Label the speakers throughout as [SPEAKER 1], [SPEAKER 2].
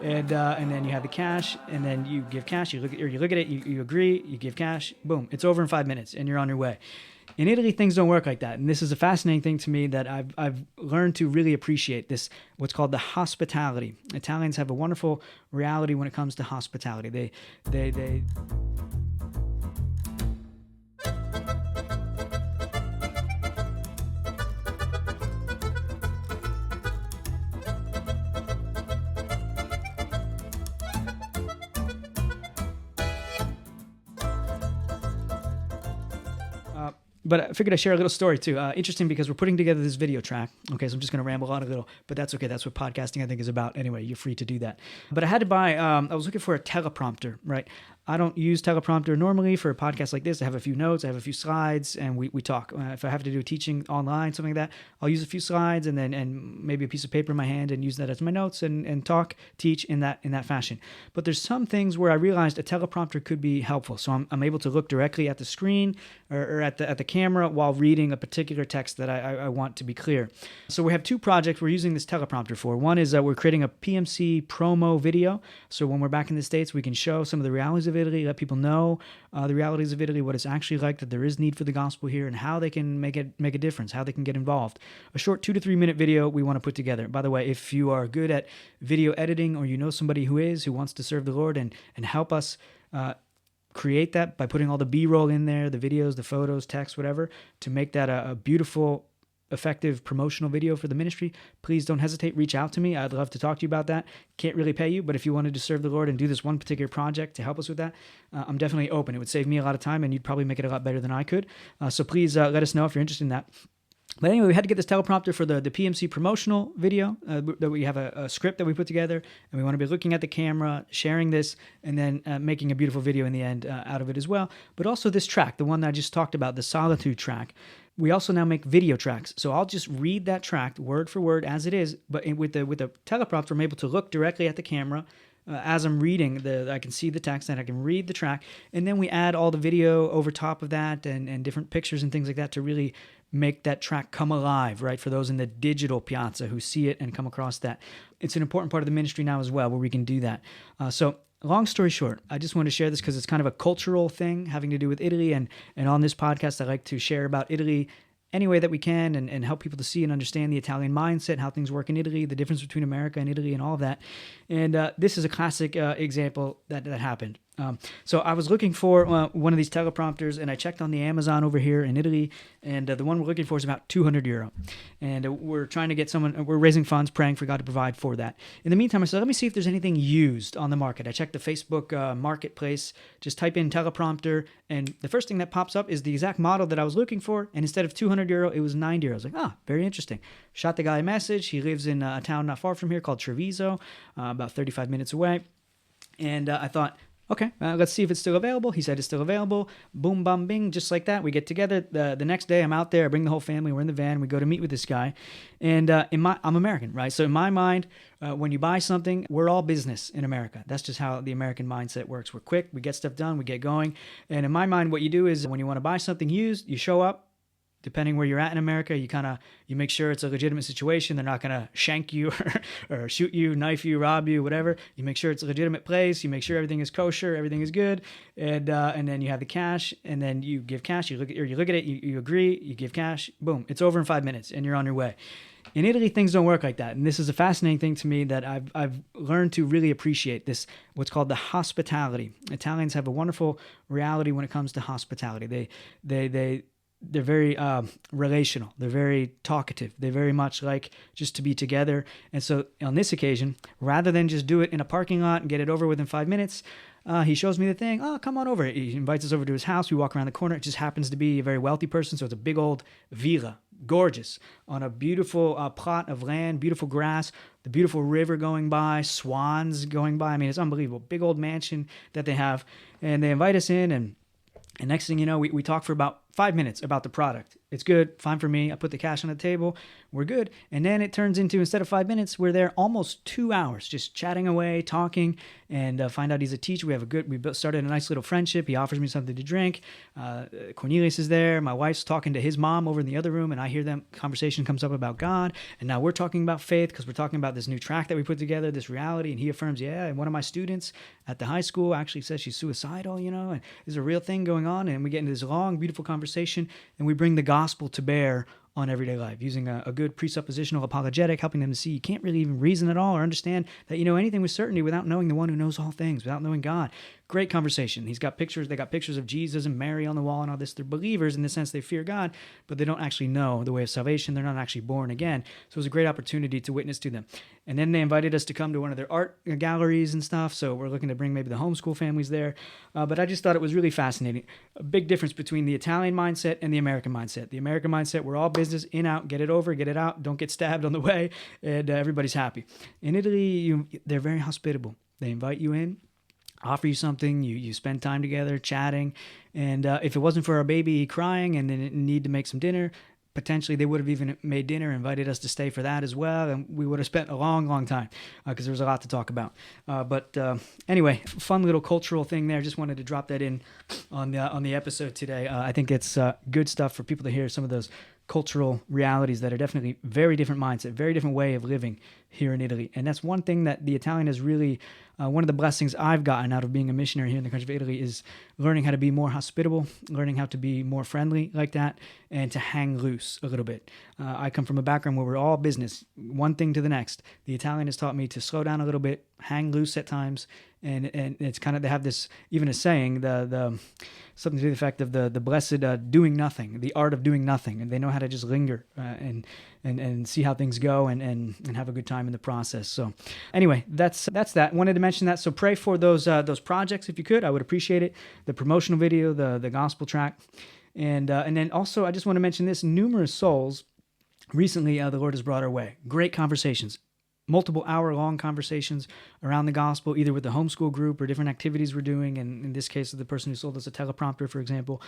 [SPEAKER 1] and then you have the cash, and then you give cash. You look at it, you agree, you give cash. Boom, it's over in 5 minutes, and you're on your way. In Italy, things don't work like that, and this is a fascinating thing to me that I've learned to really appreciate. This, what's called the hospitality. Italians have a wonderful reality when it comes to hospitality. They But I figured I'd share a little story too. Interesting because we're putting together this video track. Okay, so I'm just going to ramble on a little, but that's okay. That's what podcasting I think is about. Anyway, you're free to do that. But I had to buy, I was looking for a teleprompter, right? I don't use teleprompter normally for a podcast like this. I have a few notes, I have a few slides, and we talk. If I have to do teaching online, something like that, I'll use a few slides and maybe a piece of paper in my hand and use that as my notes and talk, teach in that fashion. But there's some things where I realized a teleprompter could be helpful. So I'm able to look directly at the screen or at the camera while reading a particular text that I want to be clear. So we have two projects we're using this teleprompter for. One is we're creating a PMC promo video. So when we're back in the States, we can show some of the realities of Italy, let people know the realities of Italy, what it's actually like, that there is need for the gospel here, and how they can make a difference, how they can get involved. A short 2 to 3 minute video we want to put together. By the way, if you are good at video editing, or you know somebody who wants to serve the Lord and help us create that by putting all the B-roll in there, the videos, the photos, text, whatever, to make that a beautiful, effective promotional video for the ministry, please don't hesitate. Reach out to me. I'd love to talk to you about that. Can't really pay you, but if you wanted to serve the Lord and do this one particular project to help us with that, I'm definitely open. It would save me a lot of time, and you'd probably make it a lot better than I could. So please let us know if you're interested in that. But anyway, we had to get this teleprompter for the PMC promotional video. That we have a script that we put together, and we want to be looking at the camera, sharing this, and then making a beautiful video in the end out of it as well. But also this track, the one that I just talked about, the Solitude track. We also now make video tracks. So I'll just read that track word for word as it is, but with the teleprompter, I'm able to look directly at the camera. As I'm reading, I can see the text and I can read the track. And then we add all the video over top of that and different pictures and things like that to really make that track come alive, right? For those in the digital piazza who see it and come across that. It's an important part of the ministry now as well, where we can do that. So long story short, I just want to share this because it's kind of a cultural thing having to do with Italy. And on this podcast, I like to share about Italy any way that we can and help people to see and understand the Italian mindset, how things work in Italy, the difference between America and Italy and all of that. And this is a classic example that happened. So I was looking for one of these teleprompters, and I checked on the Amazon over here in Italy, and the one we're looking for is about €200. And we're trying to get we're raising funds, praying for God to provide for that. In the meantime, I said, let me see if there's anything used on the market. I checked the Facebook marketplace, just type in teleprompter, and the first thing that pops up is the exact model that I was looking for, and instead of €200, it was €90. I was like, very interesting. Shot the guy a message. He lives in a town not far from here called Treviso, about 35 minutes away. And I thought, okay, let's see if it's still available. He said it's still available. Boom, bum, bing, just like that. We get together. The next day, I'm out there. I bring the whole family. We're in the van. We go to meet with this guy. And I'm American, right? So in my mind, when you buy something, we're all business in America. That's just how the American mindset works. We're quick. We get stuff done. We get going. And in my mind, what you do is when you want to buy something used, you show up. Depending where you're at in America, you make sure it's a legitimate situation. They're not going to shank you or shoot you, knife you, rob you, whatever. You make sure it's a legitimate place. You make sure everything is kosher, everything is good, and then you have the cash, and then you give cash. You look at it, you agree, you give cash. Boom, it's over in 5 minutes, and you're on your way. In Italy, things don't work like that, and this is a fascinating thing to me that I've learned to really appreciate. This, what's called the hospitality. Italians have a wonderful reality when it comes to hospitality. They're very relational. They're very talkative. They very much like just to be together. And so on this occasion, rather than just do it in a parking lot and get it over within 5 minutes, he shows me the thing. Oh, come on over. He invites us over to his house. We walk around the corner. It just happens to be a very wealthy person. So it's a big old villa, gorgeous, on a beautiful plot of land, beautiful grass, the beautiful river going by, swans going by. I mean, it's unbelievable. Big old mansion that they have. And they invite us in, and next thing you know, we talk for about 5 minutes about the product. It's good, fine for me. I put the cash on the table, we're good. And then it turns into, instead of 5 minutes, we're there almost 2 hours, just chatting away, talking, and find out he's a teacher. We started a nice little friendship. He offers me something to drink. Cornelius is there. My wife's talking to his mom over in the other room, and I hear them. Conversation comes up about God, and now we're talking about faith because we're talking about this new track that we put together, this reality. And he affirms, yeah. And one of my students at the high school actually says she's suicidal, and there's a real thing going on. And we get into this long, beautiful conversation, and we bring the gospel to bear on everyday life, using a good presuppositional apologetic, helping them to see you can't really even reason at all or understand that you know anything with certainty without knowing the one who knows all things, without knowing God. Great conversation. They got pictures of Jesus and Mary on the wall and all this. They're believers in the sense they fear God, but they don't actually know the way of salvation. They're not actually born again. So it was a great opportunity to witness to them. And then they invited us to come to one of their art galleries and stuff. So we're looking to bring maybe the homeschool families there. But I just thought it was really fascinating. A big difference between the Italian mindset and the American mindset. The American mindset, we're all business, in, out, get it over, get it out, don't get stabbed on the way, and everybody's happy. In Italy, they're very hospitable. They invite you in, offer you something, you spend time together chatting, and if it wasn't for our baby crying and then need to make some dinner, potentially they would have even made dinner, invited us to stay for that as well, and we would have spent a long, long time because there was a lot to talk about. But anyway, fun little cultural thing there. Just wanted to drop that in on the episode today. I think it's good stuff for people to hear some of those cultural realities that are definitely very different mindset, very different way of living here in Italy. And that's one thing that the Italian is really, one of the blessings I've gotten out of being a missionary here in the country of Italy is learning how to be more hospitable, learning how to be more friendly like that, and to hang loose a little bit. I come from a background where we're all business, one thing to the next. The Italian has taught me to slow down a little bit, hang loose at times, and it's kind of, they have this, even a saying, the something to the effect of the blessed doing nothing, the art of doing nothing, and they know how to just linger and see how things go and have a good time in the process. So anyway, that's that. Wanted to mention that. So pray for those projects if you could. I would appreciate it. The promotional video, the gospel track, and then also I just want to mention this: numerous souls recently the Lord has brought our way. Great conversations. Multiple hour-long conversations around the gospel, either with the homeschool group or different activities we're doing, and in this case, the person who sold us a teleprompter, for example.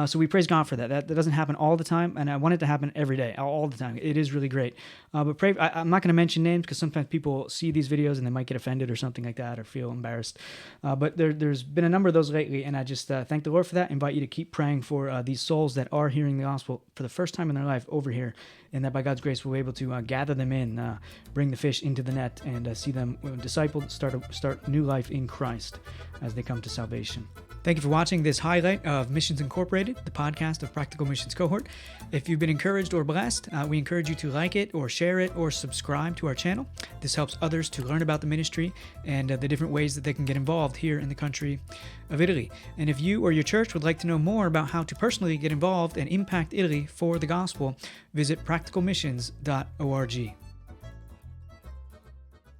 [SPEAKER 1] So we praise God for that. That doesn't happen all the time, and I want it to happen every day, all the time. It is really great. But pray. I'm not going to mention names because sometimes people see these videos and they might get offended or something like that or feel embarrassed. But there's been a number of those lately, and I just thank the Lord for that. Invite you to keep praying for these souls that are hearing the gospel for the first time in their life over here, and that by God's grace we'll be able to gather them in, bring the fish into the net, and see them discipled, start new life in Christ as they come to salvation. Thank you for watching this highlight of Missions Incorporated, the podcast of Practical Missions Cohort. If you've been encouraged or blessed, we encourage you to like it or share it or subscribe to our channel. This helps others to learn about the ministry and the different ways that they can get involved here in the country of Italy. And if you or your church would like to know more about how to personally get involved and impact Italy for the gospel, visit practicalmissions.org.